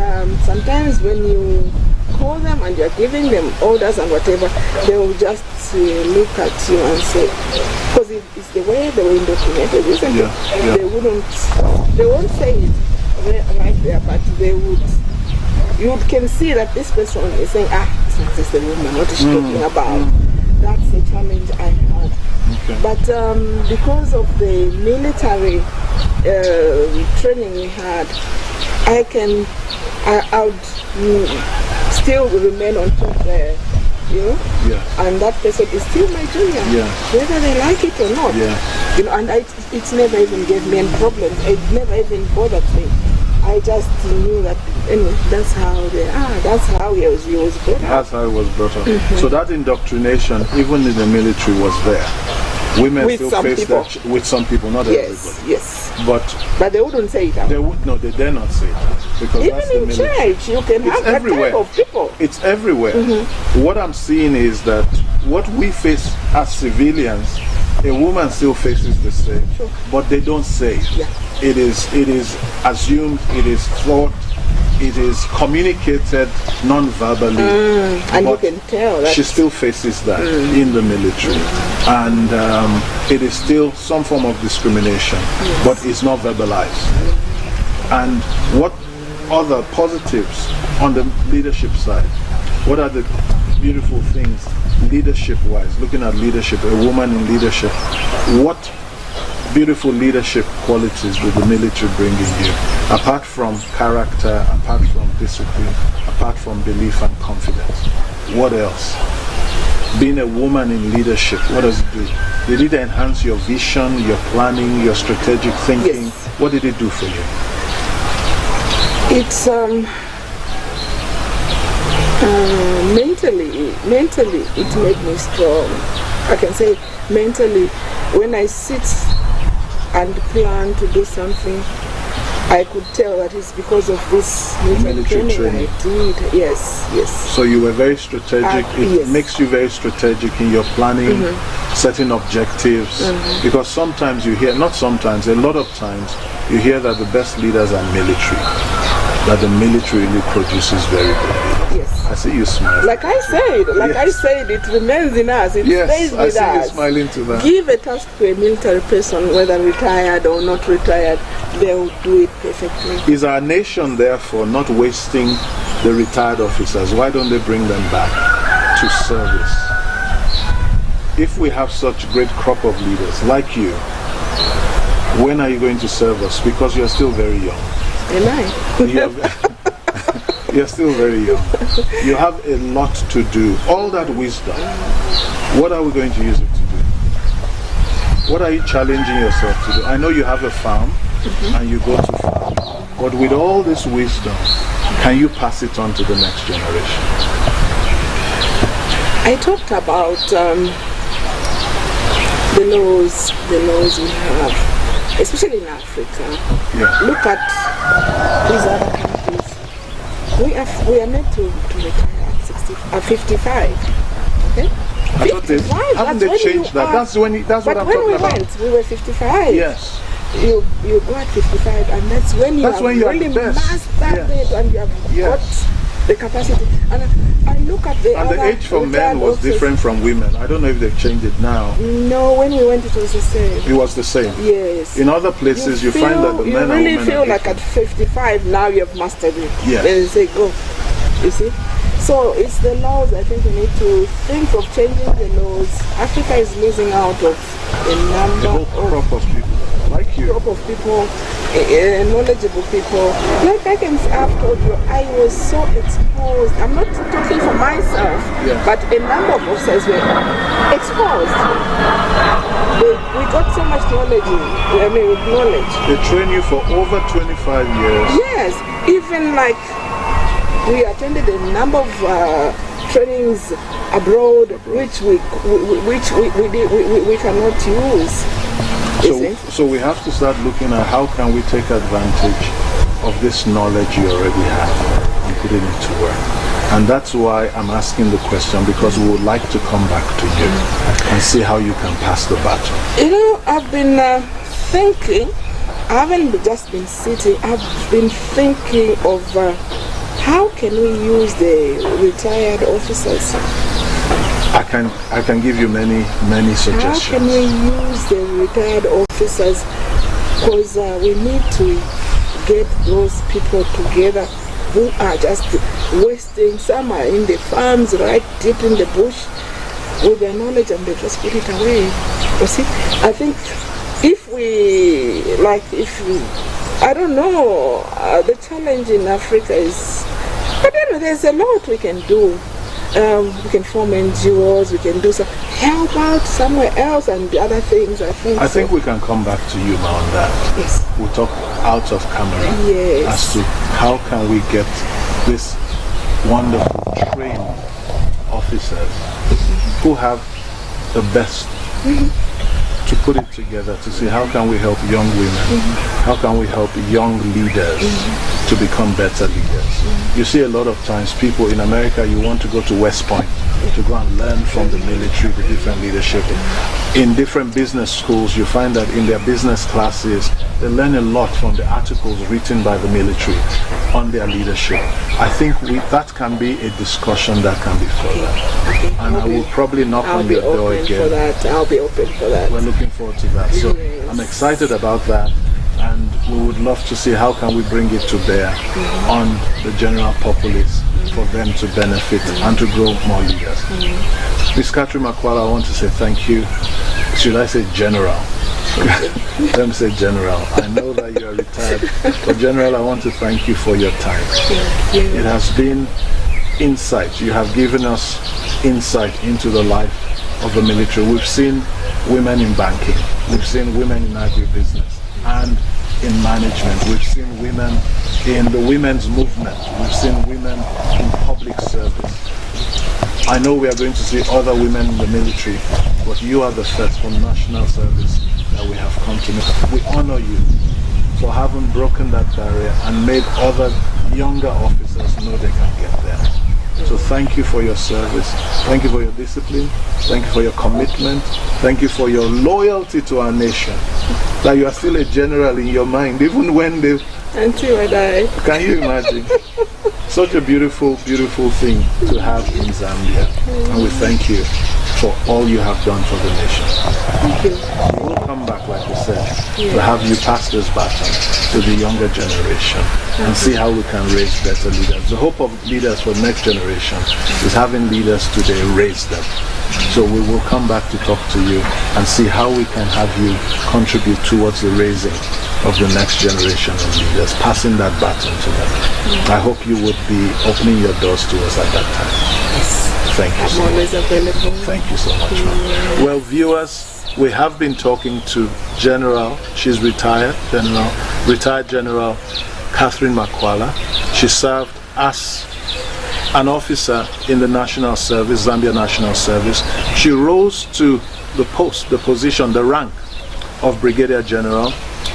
sometimes when you call them and you're giving them orders and whatever, they will just look at you and say, because it's the way they were undocumented, isn't it? Yeah. They won't say it right there, but you can see that this person is saying, it's not just the woman, what is she talking about? That's the challenge I had. Okay. But because of the military training we had, I would still remain on top there, Yeah. and that person is still my junior, Yeah. whether they like it or not. Yeah. And it never even gave me any problem. It never even bothered me. I just knew that anyway, that's how they are. That's how he was brought up. That's how it was brought up. So that indoctrination, even in the military, was there. Women With still some face people. that with some people, not Yes, everybody. yes. But But they wouldn't say it out. they would no, they dare not say that because Even that's the in military. church, you can It's have that everywhere. type of people. It's everywhere. What I'm seeing is that what we face as civilians, a woman still faces the same, but they don't say it. Yeah. It is assumed, it is thought, it is communicated non-verbally, and you but can tell that she still faces that in the military, and it is still some form of discrimination, but it's not verbalized. And what other positives on the leadership side? What are the beautiful things leadership-wise? Looking at leadership, a woman in leadership, what beautiful leadership qualities will the military bring in you? Apart from character, apart from discipline, apart from belief and confidence. What else? Being a woman in leadership, what does it do? Did it enhance your vision, your planning, your strategic thinking? Yes. What did it do for you? It's mentally it made me strong. I can say mentally, when I sit and plan to do something, I could tell that it's because of this military training I did. Yes. So you were very strategic. It makes you very strategic in your planning, setting objectives. Because sometimes you hear, not sometimes, a lot of times, you hear that the best leaders are military. That the military really produces very good leaders. Yes. I see you smiling. Like I said, it remains in us. It stays with us. Yes, I see you smiling to that. Give a task to a military person, whether retired or not retired, they will do it perfectly. Is our nation therefore not wasting the retired officers? Why don't they bring them back to service? If we have such great crop of leaders like you, when are you going to serve us? Because you're still very young. Am I? You're still very young. You have a lot to do. All that wisdom, what are we going to use it to do? What are you challenging yourself to do? I know you have a farm and you go to farm, but with all this wisdom, can you pass it on to the next generation? I talked about the laws we have, especially in Africa. Yeah. Look at these other countries. We are meant to retire at 55. Okay? Haven't they changed that? That's what I'm talking about. But when we went, we were 55. Yes. You go at 55, and that's when you have really mastered it, and you have got the capacity. And I look at the age for men was different from women. I don't know if they've changed it now. No, when we went, it was the same. It was the same. Yes. In other places, you find that the men and women you really feel like at 55 now you have mastered it. Yes. Then you say go. You see. So it's the laws. I think we need to think of changing the laws. Africa is losing out of a number of crop of people like you. Crop of people, knowledgeable people. Like I've told you, I was so exposed. I'm not talking for myself, but a number of officers were exposed. We got so much knowledge. With knowledge. They train you for over 25 years. Yes, even like we attended a number of trainings abroad, which we cannot use. So we have to start looking at how can we take advantage of this knowledge you already have and put it into work. And that's why I'm asking the question, because we would like to come back to you and see how you can pass the baton. You know, I've been thinking, I haven't just been sitting, I've been thinking of how can we use the retired officers? I can give you many suggestions. How can we use the retired officers? Because we need to get those people together who are just wasting. Some are in the farms, right deep in the bush, with their knowledge, and they just put it away. You see, I think I don't know, the challenge in Africa is, but then there's a lot we can do. We can form NGOs, we can do some help out somewhere else and the other things. I think we can come back to you now on that. Yes. We'll talk out of camera as to how can we get this wonderful trained officers who have the best to put it together to see how can we help young women, how can we help young leaders to become better leaders. You see a lot of times people in America, you want to go to West Point to to go and learn from the military, the different leadership. In different business schools, you find that in their business classes, they learn a lot from the articles written by the military on their leadership. I think that can be a discussion that can be further. And I will probably knock on your door again. I'll be open for that. We're looking forward to that. So I'm excited about that, and we would love to see how can we bring it to bear on the general populace for them to benefit and to grow more leaders. Ms. Catherine Makwala, I want to say thank you. Should I say General? Let me say General. I know that you are retired, but General, I want to thank you for your time. It has been insight. You have given us insight into the life of the military. We've seen women in banking. We've seen women in agribusiness and in management. We've seen women in the women's movement. We've seen women in public service. I know we are going to see other women in the military, but you are the first from national service that we have come to meet. We honor you for having broken that barrier and made other younger officers know they can get there. So thank you for your service. Thank you for your discipline. Thank you for your commitment. Thank you for your loyalty to our nation. That you are still a general in your mind, even when they... Until I die. Can you imagine? Such a beautiful, beautiful thing to have in Zambia. And we thank you for all you have done for the nation. Thank you. We'll come back, like we said, to have you pass this baton to the younger generation and see how we can raise better leaders. The hope of leaders for the next generation is having leaders today raise them. So we will come back to talk to you and see how we can have you contribute towards the raising of the next generation of leaders, passing that baton to them. I hope you would be opening your doors to us at that time. Yes. Thank you so I'm always much. Available. Thank you so much, ma'am. Well, viewers, we have been talking to General, she's retired General Catherine Makwala. She served as an officer in the National Service, Zambia National Service. She rose to the post, the position, the rank of Brigadier General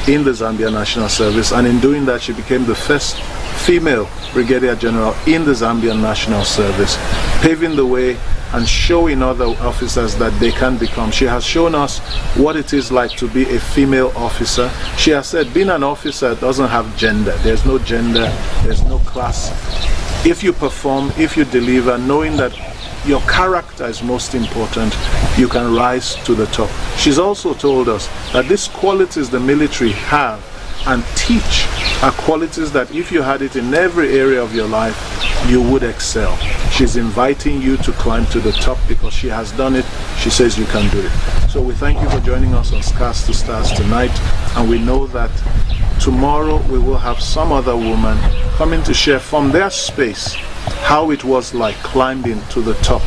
in the Zambia National Service, and in doing that she became the first female Brigadier General in the Zambian National Service, paving the way and showing other officers that they can become. She has shown us what it is like to be a female officer. She has said being an officer doesn't have gender. There's no gender, there's no class. If you perform, if you deliver, knowing that your character is most important, you can rise to the top. She's also told us that these qualities the military have and teach are qualities that if you had it in every area of your life, you would excel. She's inviting you to climb to the top because she has done it. She says you can do it. So we thank you for joining us on Scars to Stars tonight, and we know that tomorrow we will have some other woman coming to share from their space how it was like climbing to the top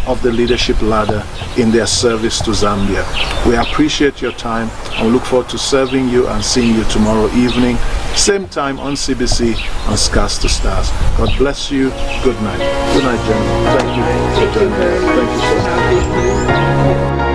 of the leadership ladder in their service to Zambia. We appreciate your time and we look forward to serving you and seeing you tomorrow evening, same time on CBC on Scars to Stars. God bless you. Good night. Good night, General. Thank you for joining us. Thank you so much.